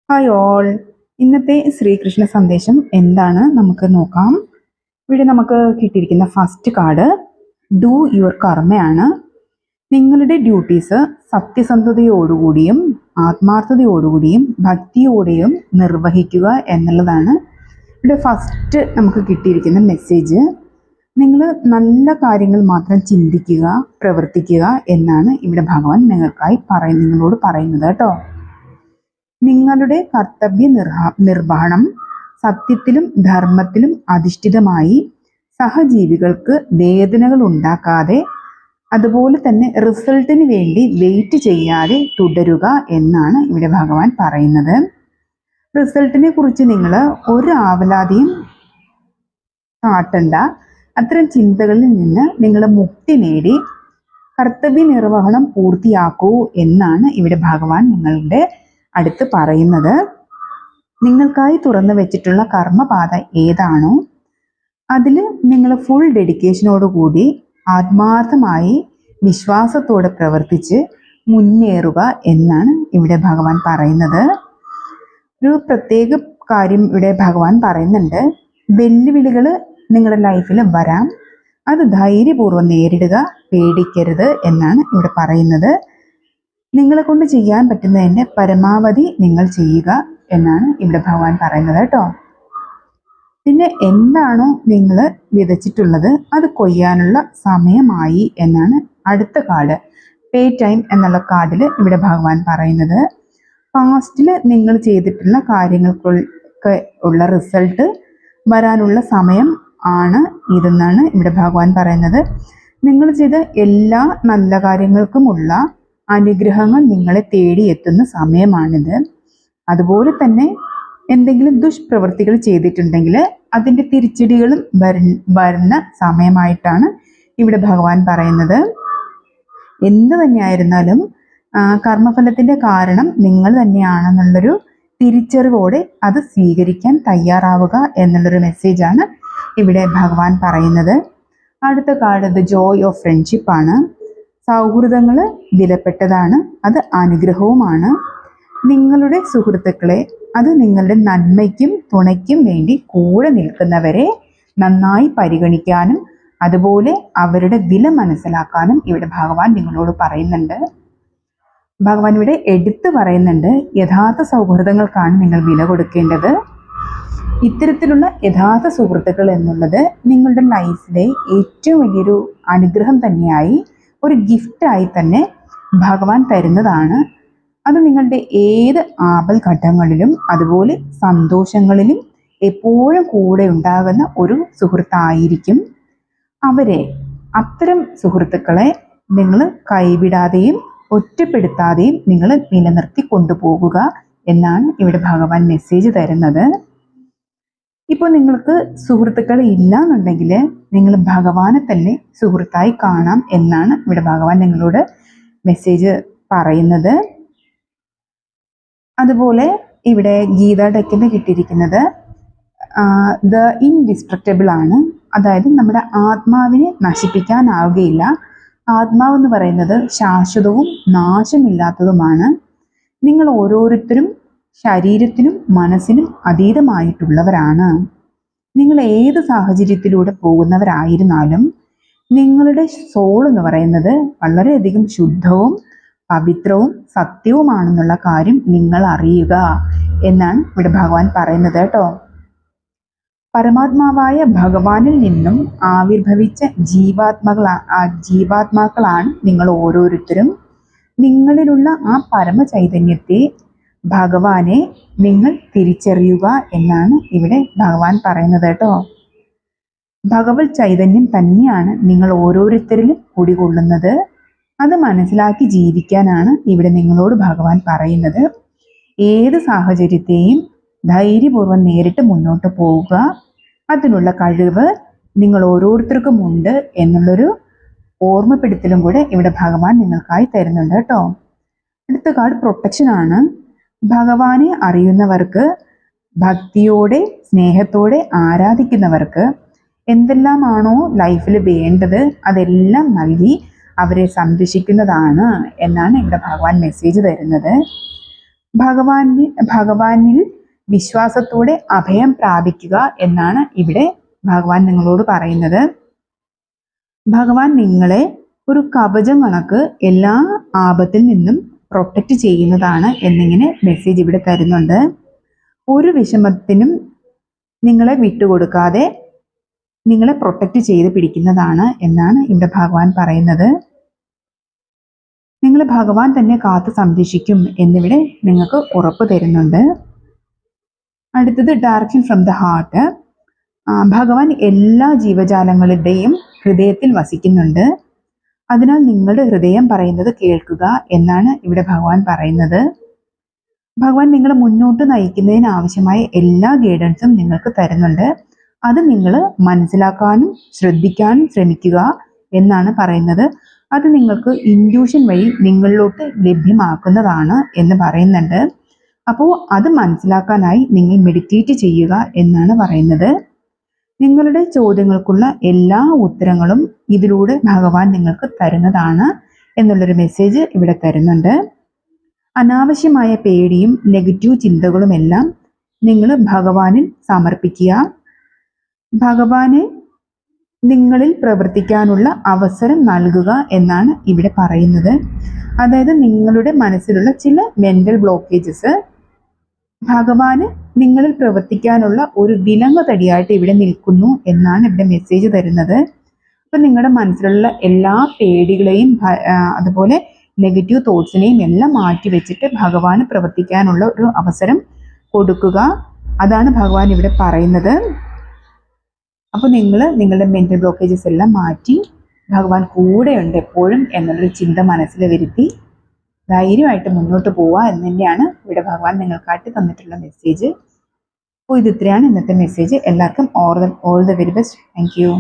Hi all. ഇന്നത്തെ ശ്രീകൃഷ്ണ സന്ദേശം എന്താണ് നമുക്ക് നോക്കാം. ഇവിടെ നമുക്ക് കിട്ടിയിരിക്കുന്ന ഫസ്റ്റ് കാർഡ് ഡു യുവർ കർമ്മയാണ്. നിങ്ങളുടെ ഡ്യൂട്ടീസ് സത്യസന്ധതയോടുകൂടിയും ആത്മാർത്ഥതയോടുകൂടിയും ഭക്തിയോടെയും നിർവഹിക്കുക എന്നുള്ളതാണ് ഇവിടെ ഫസ്റ്റ് നമുക്ക് കിട്ടിയിരിക്കുന്ന മെസ്സേജ്. നിങ്ങൾ നല്ല കാര്യങ്ങൾ മാത്രം ചിന്തിക്കുക, പ്രവർത്തിക്കുക എന്നാണ് ഇവിടെ ഭഗവാൻ നിങ്ങളോട് പറയുന്നത് കേട്ടോ. നിങ്ങളുടെ കർത്തവ്യ നിർവഹണം സത്യത്തിലും ധർമ്മത്തിലും അധിഷ്ഠിതമായി സഹജീവികൾക്ക് വേദനകൾ ഉണ്ടാക്കാതെ അതുപോലെ തന്നെ റിസൾട്ടിന് വേണ്ടി വെയിറ്റ് ചെയ്യാതെ തുടരുക എന്നാണ് ഇവിടെ ഭഗവാൻ പറയുന്നത്. റിസൾട്ടിനെ കുറിച്ച് നിങ്ങൾ ഒരു ആവലാതിയും കാട്ടണ്ട. അത്തരം ചിന്തകളിൽ നിന്ന് നിങ്ങൾ മുക്തി നേടി കർത്തവ്യ നിർവഹണം പൂർത്തിയാക്കൂ എന്നാണ് ഇവിടെ ഭഗവാൻ നിങ്ങളുടെ അടുത്ത് പറയുന്നത്. നിങ്ങൾക്കായി തുറന്നു വെച്ചിട്ടുള്ള കർമ്മപാത ഏതാണോ അതിൽ നിങ്ങൾ ഫുൾ ഡെഡിക്കേഷനോടുകൂടി ആത്മാർത്ഥമായി വിശ്വാസത്തോടെ പ്രവർത്തിച്ച് മുന്നേറുക എന്നാണ് ഇവിടെ ഭഗവാൻ പറയുന്നത്. ഒരു പ്രത്യേക കാര്യം ഇവിടെ ഭഗവാൻ പറയുന്നുണ്ട്. വെല്ലുവിളികൾ നിങ്ങളുടെ ലൈഫിൽ വരാം, അത് ധൈര്യപൂർവ്വം നേരിടുക, പേടിക്കരുത് എന്നാണ് ഇവിടെ പറയുന്നത്. നിങ്ങളെ കൊണ്ട് ചെയ്യാൻ പറ്റുന്നതിൻ്റെ പരമാവധി നിങ്ങൾ ചെയ്യുക എന്നാണ് ഇവിടെ ഭഗവാൻ പറയുന്നത് കേട്ടോ. പിന്നെ എന്താണോ നിങ്ങൾ വിതച്ചിട്ടുള്ളത് അത് കൊയ്യാനുള്ള സമയമായി എന്നാണ് അടുത്ത കാർഡ് പേ ടൈം എന്നുള്ള കാർഡിൽ ഇവിടെ ഭഗവാൻ പറയുന്നത്. പാസ്റ്റിൽ നിങ്ങൾ ചെയ്തിട്ടുള്ള കാര്യങ്ങൾക്ക് ഉള്ള റിസൾട്ട് വരാനുള്ള സമയം ആണ് ഇതെന്നാണ് ഇവിടെ ഭഗവാൻ പറയുന്നത്. നിങ്ങൾ ചെയ്ത എല്ലാ നല്ല കാര്യങ്ങൾക്കുമുള്ള അനുഗ്രഹങ്ങൾ നിങ്ങളെ തേടിയെത്തുന്ന സമയമാണിത്. അതുപോലെ തന്നെ എന്തെങ്കിലും ദുഷ്പ്രവൃത്തികൾ ചെയ്തിട്ടുണ്ടെങ്കിൽ അതിൻ്റെ തിരിച്ചടികളും വരുന്ന സമയമായിട്ടാണ് ഇവിടെ ഭഗവാൻ പറയുന്നത്. എന്ത് തന്നെയായിരുന്നാലും കർമ്മഫലത്തിൻ്റെ കാരണം നിങ്ങൾ തന്നെയാണെന്നുള്ളൊരു തിരിച്ചറിവോടെ അത് സ്വീകരിക്കാൻ തയ്യാറാവുക എന്നുള്ളൊരു മെസ്സേജാണ് ഇവിടെ ഭഗവാൻ പറയുന്നത്. അടുത്ത card the joy of friendship ആണ്. സൗഹൃദങ്ങൾ വിലപ്പെട്ടതാണ്, അത് അനുഗ്രഹവുമാണ്. നിങ്ങളുടെ സുഹൃത്തുക്കളെ, അത് നിങ്ങളുടെ നന്മയ്ക്കും തുണയ്ക്കും വേണ്ടി കൂടെ നിൽക്കുന്നവരെ നന്നായി പരിഗണിക്കാനും അതുപോലെ അവരുടെ വില മനസ്സിലാക്കാനും ഇവിടെ ഭഗവാൻ നിങ്ങളോട് പറയുന്നുണ്ട്. ഭഗവാൻ ഇവിടെ എടുത്തു പറയുന്നുണ്ട്, യഥാർത്ഥ സൗഹൃദങ്ങൾക്കാണ് നിങ്ങൾ വില കൊടുക്കേണ്ടത്. ഇത്തരത്തിലുള്ള യഥാർത്ഥ സുഹൃത്തുക്കൾ എന്നുള്ളത് നിങ്ങളുടെ ലൈഫിലെ ഏറ്റവും വലിയൊരു അനുഗ്രഹം തന്നെയായി, ഒരു ഗിഫ്റ്റായി തന്നെ ഭഗവാൻ തരുന്നതാണ്. അത് നിങ്ങളുടെ ഏത് ആപൽഘട്ടങ്ങളിലും അതുപോലെ സന്തോഷങ്ങളിലും എപ്പോഴും കൂടെ ഉണ്ടാകുന്ന ഒരു സുഹൃത്തായിരിക്കും. അത്തരം സുഹൃത്തുക്കളെ നിങ്ങൾ കൈവിടാതെയും ഒറ്റപ്പെടുത്താതെയും നിങ്ങൾ നിലനിർത്തി കൊണ്ടുപോകുക എന്നാണ് ഇവിടെ ഭഗവാൻ മെസ്സേജ് തരുന്നത്. ഇപ്പോൾ നിങ്ങൾക്ക് സുഹൃത്തുക്കൾ ഇല്ല എന്നുണ്ടെങ്കിൽ നിങ്ങൾ ഭഗവാനെ തന്നെ സുഹൃത്തായി കാണാം എന്നാണ് ഇവിടെ ഭഗവാൻ നിങ്ങളോട് മെസ്സേജ് പറയുന്നത്. അതുപോലെ ഇവിടെ ഗീത ഡെക്കിന് കിട്ടിയിരിക്കുന്നത് ദ ഇൻഡിസ്ട്രക്റ്റബിൾ ആണ്. അതായത് നമ്മുടെ ആത്മാവിനെ നശിപ്പിക്കാനാവുകയില്ല. ആത്മാവെന്ന് പറയുന്നത് ശാശ്വതവും നാശമില്ലാത്തതുമാണ്. നിങ്ങൾ ഓരോരുത്തരും ശരീരത്തിനും മനസ്സിനും അതീതമായിട്ടുള്ളവരാണ്. നിങ്ങൾ ഏത് സാഹചര്യത്തിലൂടെ പോകുന്നവരായിരുന്നാലും നിങ്ങളുടെ സോൾ എന്ന് പറയുന്നത് വളരെയധികം ശുദ്ധവും പവിത്രവും സത്യവുമാണെന്നുള്ള കാര്യം നിങ്ങൾ അറിയുക എന്നാണ് ഇവിടെ ഭഗവാൻ പറയുന്നത് കേട്ടോ. പരമാത്മാവായ ഭഗവാനിൽ നിന്നും ആവിർഭവിച്ച ജീവാത്മാക്കളാണ് നിങ്ങൾ ഓരോരുത്തരും. നിങ്ങളിലുള്ള ആ പരമചൈതന്യത്തെ, ഭഗവാനെ നിങ്ങൾ തിരിച്ചറിയുക എന്നാണ് ഇവിടെ ഭഗവാൻ പറയുന്നത് കേട്ടോ. ഭഗവത് ചൈതന്യം തന്നെയാണ് നിങ്ങൾ ഓരോരുത്തരിലും കുടികൊള്ളുന്നത്. അത് മനസ്സിലാക്കി ജീവിക്കാനാണ് ഇവിടെ നിങ്ങളോട് ഭഗവാൻ പറയുന്നത്. ഏത് സാഹചര്യത്തെയും ധൈര്യപൂർവ്വം നേരിട്ട് മുന്നോട്ട് പോവുക, അതിനുള്ള കഴിവ് നിങ്ങൾ ഓരോരുത്തർക്കും ഉണ്ട് എന്നുള്ളൊരു ഓർമ്മപ്പെടുത്തലും കൂടെ ഇവിടെ ഭഗവാൻ നിങ്ങൾക്കായി തരുന്നുണ്ട് കേട്ടോ. അടുത്ത കാർഡ് പ്രൊട്ടക്ഷൻ ആണ്. ഭഗവാനെ അറിയുന്നവർക്ക്, ഭക്തിയോടെ സ്നേഹത്തോടെ ആരാധിക്കുന്നവർക്ക് എന്തെല്ലാമാണോ ലൈഫിൽ വേണ്ടത് അതെല്ലാം നൽകി അവരെ സംരക്ഷിക്കുന്നതാണ് എന്നാണ് ഇവിടെ ഭഗവാൻ മെസ്സേജ് തരുന്നത്. ഭഗവാനിൽ വിശ്വാസത്തോടെ അഭയം പ്രാപിക്കുക എന്നാണ് ഇവിടെ ഭഗവാൻ നിങ്ങളോട് പറയുന്നത്. ഭഗവാൻ നിങ്ങളെ ഒരു കവചം കണക്ക് എല്ലാ ആപത്തിൽ നിന്നും പ്രൊട്ടക്റ്റ് ചെയ്യുന്നതാണ് എന്നിങ്ങനെ മെസ്സേജ് ഇവിടെ തരുന്നുണ്ട്. ഒരു വിഷമത്തിനും നിങ്ങളെ വിട്ടുകൊടുക്കാതെ നിങ്ങളെ പ്രൊട്ടക്റ്റ് ചെയ്ത് പിടിക്കുന്നതാണ് എന്നാണ് ഇവിടെ ഭഗവാൻ പറയുന്നത്. നിങ്ങളെ ഭഗവാൻ തന്നെ കാത്തു സംരക്ഷിക്കും എന്നിവിടെ നിങ്ങൾക്ക് ഉറപ്പ് തരുന്നുണ്ട്. അടുത്തത് ഡയറക്ഷൻ ഫ്രം ദ ഹാർട്ട്. ഭഗവാൻ എല്ലാ ജീവജാലങ്ങളുടെയും ഹൃദയത്തിൽ വസിക്കുന്നുണ്ട്. അതിനാൽ നിങ്ങളുടെ ഹൃദയം പറയുന്നത് കേൾക്കുക എന്നാണ് ഇവിടെ ഭഗവാൻ പറയുന്നത്. ഭഗവാൻ നിങ്ങളെ മുന്നോട്ട് നയിക്കുന്നതിന് ആവശ്യമായ എല്ലാ ഗൈഡൻസും നിങ്ങൾക്ക് തരുന്നുണ്ട്. അത് നിങ്ങൾ മനസ്സിലാക്കാനും ശ്രദ്ധിക്കാനും ശ്രമിക്കുക എന്നാണ് പറയുന്നത്. അത് നിങ്ങൾക്ക് ഇൻഡ്യൂഷൻ വഴി നിങ്ങളിലോട്ട് ലഭ്യമാക്കുന്നതാണ് എന്ന് പറയുന്നുണ്ട്. അപ്പോൾ അത് മനസ്സിലാക്കാനായി നിങ്ങൾ മെഡിറ്റേറ്റ് ചെയ്യുക എന്നാണ് പറയുന്നത്. നിങ്ങളുടെ ചോദ്യങ്ങൾക്കുള്ള എല്ലാ ഉത്തരങ്ങളും ഇതിലൂടെ ഭഗവാൻ നിങ്ങൾക്ക് തരുന്നതാണ് എന്നുള്ളൊരു മെസ്സേജ് ഇവിടെ തരുന്നുണ്ട്. അനാവശ്യമായ പേടിയും നെഗറ്റീവ് ചിന്തകളുമെല്ലാം നിങ്ങൾ ഭഗവാനിൽ സമർപ്പിക്കുക. ഭഗവാനെ നിങ്ങളിൽ പ്രവർത്തിക്കാനുള്ള അവസരം നൽകുക എന്നാണ് ഇവിടെ പറയുന്നത്. അതായത് നിങ്ങളുടെ മനസ്സിലുള്ള ചില മെന്റൽ ബ്ലോക്കേജസ് ഭഗവാന് നിങ്ങളിൽ പ്രവർത്തിക്കാനുള്ള ഒരു വിലങ്ങ് തടിയായിട്ട് ഇവിടെ നിൽക്കുന്നു എന്നാണ് ഇവിടെ മെസ്സേജ് തരുന്നത്. അപ്പം നിങ്ങളുടെ മനസ്സിലുള്ള എല്ലാ പേടികളെയും അതുപോലെ നെഗറ്റീവ് തോട്ട്സിനെയും എല്ലാം മാറ്റി വെച്ചിട്ട് ഭഗവാന് പ്രവർത്തിക്കാനുള്ള ഒരു അവസരം കൊടുക്കുക. അതാണ് ഭഗവാൻ ഇവിടെ പറയുന്നത്. അപ്പോൾ നിങ്ങൾ നിങ്ങളുടെ മെൻ്റൽ ബ്ലോക്കേജസ് എല്ലാം മാറ്റി ഭഗവാൻ കൂടെയുണ്ട് എപ്പോഴും എന്നുള്ളൊരു ചിന്ത മനസ്സിൽ വരുത്തി ധൈര്യമായിട്ട് മുന്നോട്ട് പോവുക എന്ന് തന്നെയാണ് ഇവിടെ ഭഗവാൻ നിങ്ങൾക്കായിട്ട് തന്നിട്ടുള്ള മെസ്സേജ്. അപ്പോൾ ഇത് ഇത്രയാണ് ഇന്നത്തെ മെസ്സേജ്. എല്ലാവർക്കും all the very best. Thank you.